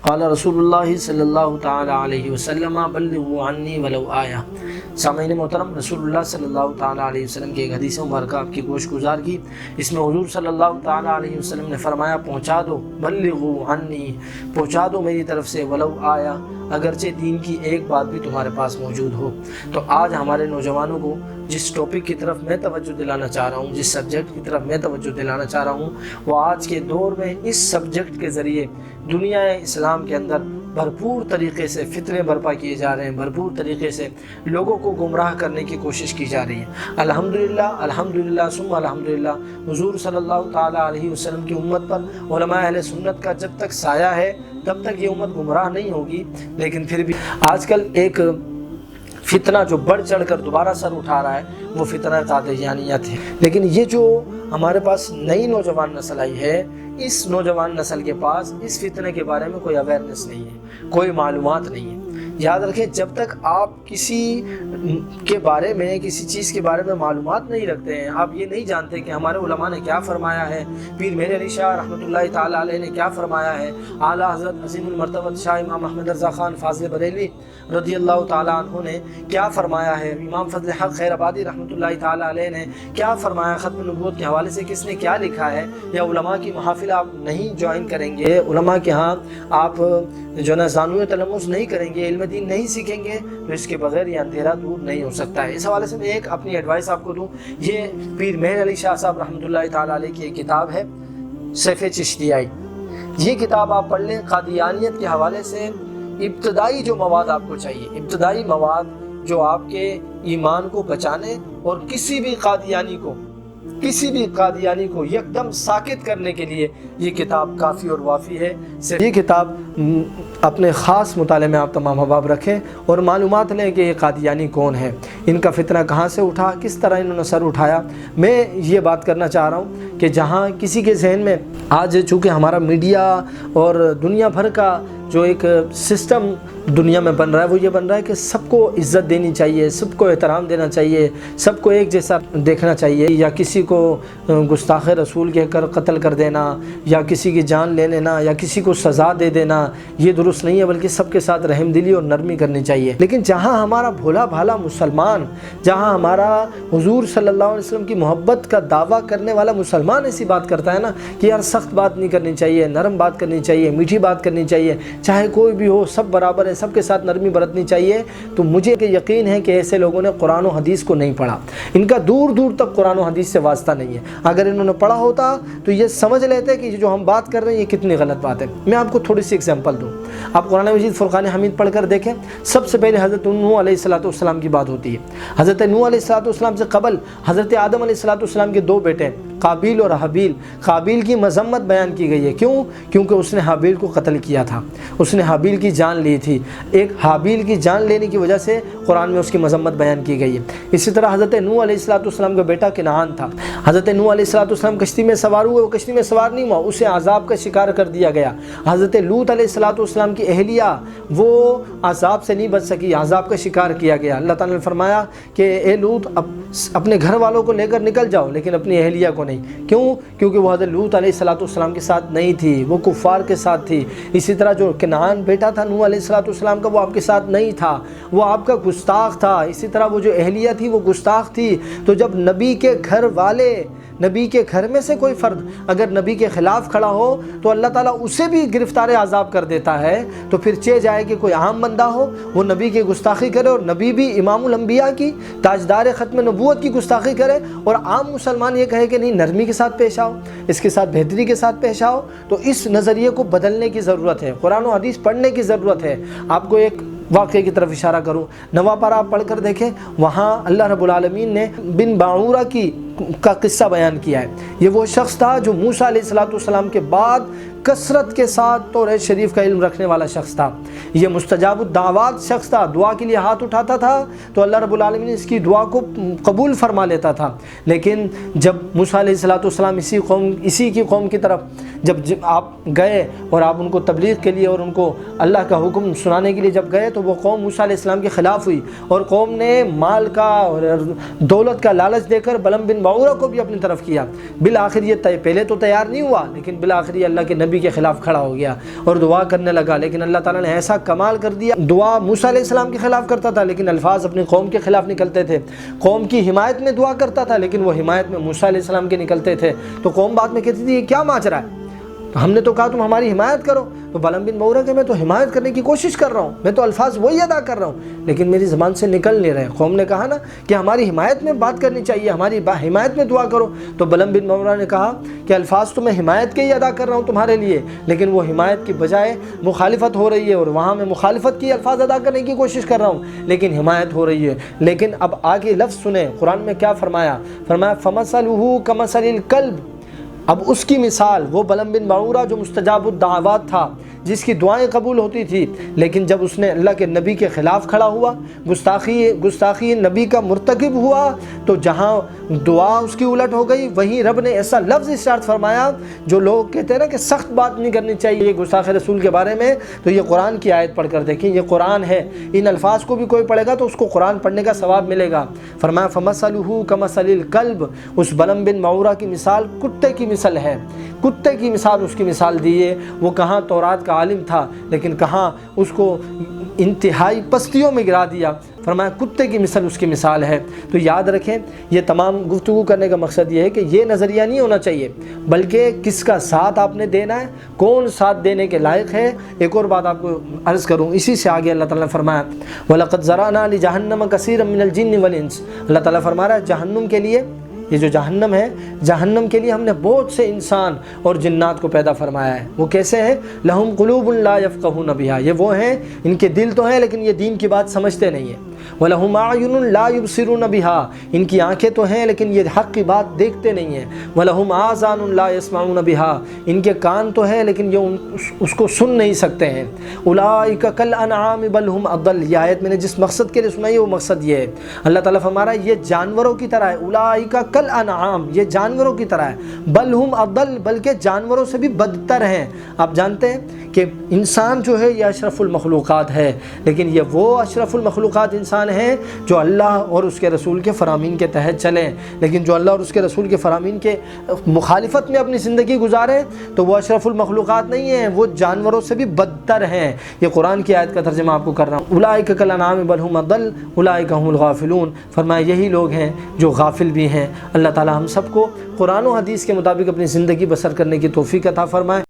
قال رسول اللہ صلی اللہ تعالی علیہ وسلم بلغوا عنی ولو آیہ۔ سامعین محترم، رسول اللہ صلی اللہ تعالی علیہ وسلم کی ایک حدیث مبارکہ آپ کی گوش گزار کی۔ اس میں حضور صلی اللہ تعالی علیہ وسلم نے فرمایا پہنچا دو، بلغوا عنی، پہنچا دو میری طرف سے، ولو آیہ، اگرچہ دین کی ایک بات بھی تمہارے پاس موجود ہو۔ تو آج ہمارے نوجوانوں کو جس ٹاپک کی طرف میں توجہ دلانا چاہ رہا ہوں، جس سبجیکٹ کی طرف میں توجہ دلانا چاہ رہا ہوں، وہ آج کے دور میں اس سبجیکٹ کے ذریعے دنیا اسلام کے اندر بھرپور طریقے سے فتنے برپا کیے جا رہے ہیں، بھرپور طریقے سے لوگوں کو گمراہ کرنے کی کوشش کی جا رہی ہے۔ الحمدللہ ثم الحمدللہ، حضور صلی اللہ تعالی علیہ وسلم کی امت پر علماء اہل سنت کا جب تک سایہ ہے تب تک یہ امت گمراہ نہیں ہوگی، لیکن پھر بھی آج کل ایک فتنہ جو بڑھ چڑھ کر دوبارہ سر اٹھا رہا ہے وہ فتنہ قادیانیت ہے۔ لیکن یہ جو ہمارے پاس نئی نوجوان نسل آئی ہے، اس نوجوان نسل کے پاس اس فتنے کے بارے میں کوئی اویئرنیس نہیں ہے، کوئی معلومات نہیں ہے۔ یاد رکھیں، جب تک آپ کسی کے بارے میں، کسی چیز کے بارے میں معلومات نہیں رکھتے ہیں، آپ یہ نہیں جانتے کہ ہمارے علماء نے کیا فرمایا ہے، پیر میر علی شاہ رحمۃ اللہ تعالیٰ علیہ نے کیا فرمایا ہے، اعلیٰ حضرت عظیم المرتبہ شاہ امام احمد رضا خان فاضل بریلوی رضی اللہ تعالیٰ عنہ نے کیا فرمایا ہے، امام فضل حق خیر آبادی رحمۃ اللہ تعالیٰ علیہ نے کیا فرمایا، ختم نبوت کے حوالے سے کس نے کیا لکھا ہے، یا علماء کی محافل آپ نہیں جوائن کریں گے، علماء کے ہاں آپ جو نا زانوی تلمس نہیں کریں گے، علم دین نہیں سیکھیں گے، تو اس کے بغیر یہ اندھیرا دور نہیں ہو سکتا ہے۔ اس حوالے سے میں ایک اپنی ایڈوائس آپ کو دوں، یہ پیر مہر علی شاہ صاحب رحمۃ اللہ تعالیٰ علیہ کی ایک کتاب ہے سیف چشتیائی، یہ کتاب آپ پڑھ لیں۔ قادیانیت کے حوالے سے ابتدائی جو مواد آپ کو چاہیے، ابتدائی مواد جو آپ کے ایمان کو بچانے اور کسی بھی قادیانی کو یکدم ساکت کرنے کے لیے یہ کتاب کافی اور وافی ہے۔ یہ کتاب اپنے خاص مطالعے میں آپ تمام احباب رکھیں اور معلومات لیں کہ یہ قادیانی کون ہے، ان کا فتنہ کہاں سے اٹھا، کس طرح انہوں نے سر اٹھایا۔ میں یہ بات کرنا چاہ رہا ہوں کہ جہاں کسی کے ذہن میں آج چونکہ ہمارا میڈیا اور دنیا بھر کا جو ایک سسٹم دنیا میں بن رہا ہے وہ یہ بن رہا ہے کہ سب کو عزت دینی چاہیے، سب کو احترام دینا چاہیے، سب کو ایک جیسا دیکھنا چاہیے، یا کسی کو گستاخ رسول کہہ کر قتل کر دینا، یا کسی کی جان لے لینا، یا کسی کو سزا دے دینا، یہ درست نہیں ہے، بلکہ سب کے ساتھ رحم دلی اور نرمی کرنی چاہیے۔ لیکن جہاں ہمارا بھولا بھالا مسلمان، جہاں ہمارا حضور صلی اللہ علیہ وسلم کی محبت کا دعویٰ کرنے والا مسلمان ایسی بات کرتا ہے نا کہ یار سخت بات نہیں کرنی چاہیے، نرم بات کرنی چاہیے، میٹھی بات کرنی چاہیے، چاہے کوئی بھی ہو سب برابر ہے، سب کے ساتھ نرمی برتنی چاہیے، تو مجھے یقین ہے کہ ایسے لوگوں نے قرآن و حدیث کو نہیں پڑھا، ان کا دور دور تک قرآن و حدیث سے واسطہ نہیں ہے۔ اگر انہوں نے پڑھا ہوتا تو یہ سمجھ لیتے کہ جو ہم بات کر رہے ہیں یہ کتنی غلط بات ہے۔ میں آپ کو تھوڑی سی ایگزامپل دوں، آپ قرآن مجید فرقان حمید پڑھ کر دیکھیں۔ سب سے پہلے حضرت نوح علیہ السلام کی بات ہوتی ہے۔ حضرت نوح علیہ السلام سے قبل حضرت آدم علیہ السلام کے دو بیٹے قابیل اور حابیل، قابیل کی مذمت بیان کی گئی ہے، کیونکہ اس نے حابیل کو قتل کیا تھا، اس نے حابیل کی جان لی تھی، ایک حابیل کی جان لینے کی وجہ سے قرآن میں اس کی مذمت بیان کی گئی ہے۔ اسی طرح حضرت نوح علیہ السلام کا بیٹا کنعان تھا، حضرت نوح علیہ السلام کشتی میں سوار ہوئے، وہ کشتی میں سوار نہیں ہوا، اسے عذاب کا شکار کر دیا گیا۔ حضرت لوط علیہ السلام کی اہلیہ وہ عذاب سے نہیں بچ سکی، عذاب کا شکار کیا گیا۔ اللہ تعالیٰ نے فرمایا کہ اے لوط اپنے گھر والوں کو لے کر نکل جاؤ لیکن اپنی اہلیہ کو نہیں، کیونکہ وہ حضرت لوط علیہ السلام کے ساتھ نہیں تھی، وہ کفار کے ساتھ تھی۔ اسی طرح جو کنعان بیٹا تھا نوح علیہ السلام کا، وہ آپ کے ساتھ نہیں تھا، وہ آپ کا گستاخ تھا۔ اسی طرح وہ جو اہلیہ تھی وہ گستاخ تھی۔ تو جب نبی کے گھر والے، نبی کے گھر میں سے کوئی فرد اگر نبی کے خلاف کھڑا ہو تو اللہ تعالیٰ اسے بھی گرفتار عذاب کر دیتا ہے، تو پھر چہ جائے کہ کوئی عام بندہ ہو وہ نبی کی گستاخی کرے، اور نبی بھی امام الانبیاء کی، تاجدار ختم نبوت کی گستاخی کرے، اور عام مسلمان یہ کہے کہ نہیں نرمی کے ساتھ پیش آؤ، اس کے ساتھ بہتری کے ساتھ پیش آؤ۔ تو اس نظریے کو بدلنے کی ضرورت ہے، قرآن و حدیث پڑھنے کی ضرورت ہے۔ آپ کو ایک واقعے کی طرف اشارہ کروں، نواں پارہ آپ پڑھ کر دیکھیں، وہاں اللہ رب العالمین نے بن باعورہ کا قصہ بیان کیا ہے۔ یہ وہ شخص تھا جو موسیٰ علیہ السلام کے بعد کثرت کے ساتھ توریت شریف کا علم رکھنے والا شخص تھا۔ یہ مستجاب الدعوات شخص تھا، دعا کے لیے ہاتھ اٹھاتا تھا تو اللہ رب العالمین اس کی دعا کو قبول فرما لیتا تھا۔ لیکن جب موسیٰ علیہ السلام اسی کی قوم کی طرف جب آپ گئے اور آپ ان کو تبلیغ کے لیے اور ان کو اللہ کا حکم سنانے کے لیے جب گئے تو وہ قوم موسیٰ علیہ السلام کے خلاف ہوئی، اور قوم نے مال کا اور دولت کا لالچ دے کر بلم بن باعورہ کو بھی اپنی طرف کیا۔ بالآخر یہ پہلے تو تیار نہیں ہوا، لیکن بالآخر یہ اللہ کے نبی نبی کے خلاف کھڑا ہو گیا اور دعا کرنے لگا، لیکن اللہ تعالیٰ نے ایسا کمال کر دیا، دعا موسیٰ علیہ السلام کے خلاف کرتا تھا لیکن الفاظ اپنی قوم کے خلاف نکلتے تھے، قوم کی حمایت میں دعا کرتا تھا لیکن وہ حمایت میں موسیٰ علیہ السلام کے نکلتے تھے، تو قوم بعد میں کہتی تھی یہ کیا ماجرا ہے، تو ہم نے تو کہا تم ہماری حمایت کرو، تو بلعام بن بعورہ کہ میں تو حمایت کرنے کی کوشش کر رہا ہوں، میں تو الفاظ وہی ادا کر رہا ہوں لیکن میری زبان سے نکل نہیں رہے۔ قوم نے کہا نا کہ ہماری حمایت میں بات کرنی چاہیے، ہماری حمایت میں دعا کرو، تو بلعام بن بعورہ نے کہا کہ الفاظ تو میں حمایت کے ہی ادا کر رہا ہوں تمہارے لیے، لیکن وہ حمایت کی بجائے مخالفت ہو رہی ہے، اور وہاں میں مخالفت کی الفاظ ادا کرنے کی کوشش کر رہا ہوں لیکن حمایت ہو رہی ہے۔ لیکن اب آگے لفظ سنیں قرآن میں کیا فرمایا، فرمایا فَمَثَلُهُ كَمَثَلِ الْكَلْبِ، اب اس کی مثال وہ بلعام بن بعورہ جو مستجاب الدعوات تھا، جس کی دعائیں قبول ہوتی تھی، لیکن جب اس نے اللہ کے نبی کے خلاف کھڑا ہوا، گستاخی نبی کا مرتکب ہوا، تو جہاں دعا اس کی الٹ ہو گئی، وہیں رب نے ایسا لفظ ارشاد فرمایا جو لوگ کہتے ہیں نا کہ سخت بات نہیں کرنی چاہیے گستاخ رسول کے بارے میں، تو یہ قرآن کی آیت پڑھ کر دیکھیں، یہ قرآن ہے، ان الفاظ کو بھی کوئی پڑھے گا تو اس کو قرآن پڑھنے کا ثواب ملے گا۔ فرمایا فَمَثَلُهُ كَمَثَلِ الْكَلْبِ، اس بلعام بن بعورہ کی مثال کتے کی مثل ہے، کتے کی مثال اس کی مثال دی ہے۔ وہ کہاں تورات کا عالم تھا لیکن کہاں اس کو انتہائی پستیوں میں گرا دیا، فرمایا کتے کی مثل اس کی مثال ہے۔ تو یاد رکھیں، یہ تمام گفتگو کرنے کا مقصد یہ ہے کہ یہ نظریہ نہیں ہونا چاہیے بلکہ کس کا ساتھ آپ نے دینا ہے، کون ساتھ دینے کے لائق ہے۔ ایک اور بات آپ کو عرض کروں، اسی سے آگے اللہ تعالیٰ نے فرمایا وَلَقَدْ زَرَعْنَا لِجَهَنَّمَ كَثِيرًا مِنَ الْجِنِّ وَالْإِنسِ، اللہ تعالیٰ فرما رہا ہے جہنم کے لیے، یہ جو جہنم ہے، جہنم کے لیے ہم نے بہت سے انسان اور جنات کو پیدا فرمایا ہے۔ وہ کیسے ہیں؟ لہم قلوب لا یفقہون بہا، یہ وہ ہیں ان کے دل تو ہیں لیکن یہ دین کی بات سمجھتے نہیں ہیں۔ وَلَهُمْ أَعْيُنٌ لَا يُبْصِرُونَ بِهَا، ان کی آنکھیں تو ہیں لیکن یہ حق کی بات دیکھتے نہیں ہیں۔ وَلَهُمْ آذَانٌ لَا يَسْمَعُونَ بِهَا، ان کے کان تو ہیں لیکن یہ اس کو سن نہیں سکتے ہیں۔ أُولَٰئِكَ كَالْأَنْعَامِ بَلْ هُمْ أَضَلُّ، یہ آیت میں نے جس مقصد کے لیے سنائی ہے وہ مقصد یہ ہے، اللہ تعالیٰ فرما رہا ہے یہ جانوروں کی طرح ہے، أُولَٰئِكَ كَالْأَنْعَامِ، یہ جانوروں کی طرح ہے، بل ہم اضل، بلکہ جانوروں سے بھی بدتر ہیں۔ آپ جانتے ہیں کہ انسان جو ہے یہ اشرف المخلوقات ہے، لیکن یہ وہ اشرف المخلوقات انسان ہیں جو اللہ اور اس کے رسول کے فرامین کے تحت چلیں، لیکن جو اللہ اور اس کے رسول کے فرامین کے مخالفت میں اپنی زندگی گزاریں تو وہ اشرف المخلوقات نہیں ہیں، وہ جانوروں سے بھی بدتر ہیں۔ یہ قرآن کی آیت کا ترجمہ آپ کو کر رہا ہوں، اولئک کالانعام بل هم اضل اولئک هم الغافلون، فرمایا یہی لوگ ہیں جو غافل بھی ہیں۔ اللہ تعالی ہم سب کو قرآن و حدیث کے مطابق اپنی زندگی بسر کرنے کی توفیق عطا فرمائے۔